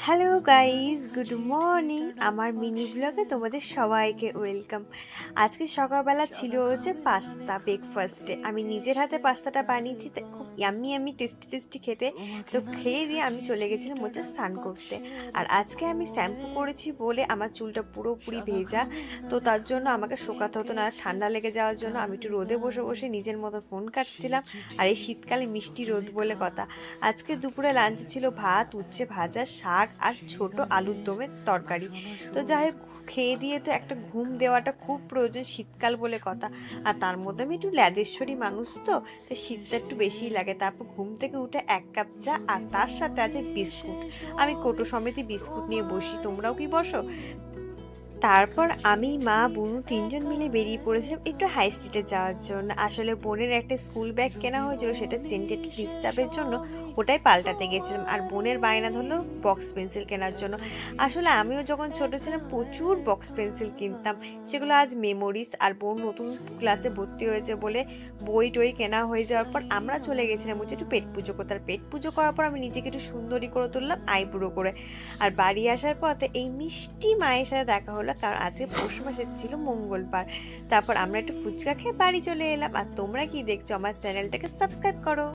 Hello guys, good morning. আমার mini ব্লগে তোমাদের সবাইকে ওয়েলকাম। আজকে সকালবেলা ছিল হচ্ছে পাস্তা ব্রেকফাস্টে। আমি নিজের হাতে পাস্তাটা বানিয়েছি, তাই খুব ইয়াম্মি ইয়াম্মি টেস্টি টেস্টি খেতে। তো খেয়ে দিয়ে আমি চলে গেছিলাম হচ্ছে স্নান করতে। আর আজকে আমি শ্যাম্পু করেছি বলে আমার চুলটা পুরোপুরি ভেজা। তো তার জন্য আমাকে শোকাতে হতো না, আর ঠান্ডা লেগে যাওয়ার জন্য আমি একটু রোদে বসে বসে নিজের মতো ফোন কাটছিলাম। আর এই শীতকালে মিষ্টি রোদ বলে কথা। আজকে দুপুরে লাঞ্চে ছিল ভাত, উচ্ছে ভাজা, শাক আর ছোট আলুর দমের তরকারি। তো যাই হোক, খেয়ে দিয়ে তো একটা ঘুম দেওয়াটা খুব প্রয়োজন, শীতকাল বলে কথা। আর তার মধ্যে আমি একটু ল্যাজেশ্বরী মানুষ, তো তাই শীতটা একটু বেশিই লাগে। তারপর ঘুম থেকে উঠে 1 কাপ চা আর তার সাথে আছে বিস্কুট। আমি কোটো সমেতই বিস্কুট নিয়ে বসি, তোমরাও কি বসো? তারপর আমি, মা, বুনু তিনজন মিলে বেরিয়ে পড়েছিলাম একটু হাই স্ট্রিটে যাওয়ার জন্য। আসলে বোনের একটা স্কুল ব্যাগ কেনা হয়েছিল, সেটা চেনটা একটু ডিস্টার্বের জন্য ওটাই পাল্টাতে গেছিলাম। আর বোনের বায়না ধরলো বক্স পেন্সিল কেনার জন্য। আসলে আমিও যখন ছোট ছিলাম প্রচুর বক্স পেন্সিল কিনতাম, সেগুলো আজ মেমোরিজ। আর বোন নতুন ক্লাসে ভর্তি হয়েছে বলে বই টই কেনা হয়ে যাওয়ার পর আমরা চলে গেছিলাম হচ্ছে একটু পেট পুজো করতে। আর পেট পুজো করার পর আমি নিজেকে একটু সুন্দরী করে তুললাম আইব্রো করে। আর বাড়ি আসার পথে এই মিষ্টি মায়ের সাথে দেখা হলো, কারণ আজকে পৌষ মাসের ছিল মঙ্গলবার। তারপর আমরা একটু ফুচকা খেয়ে বাড়ি চলে এলাম। আর তোমরা কি দেখছো? আমার চ্যানেলটাকে সাবস্ক্রাইব করো।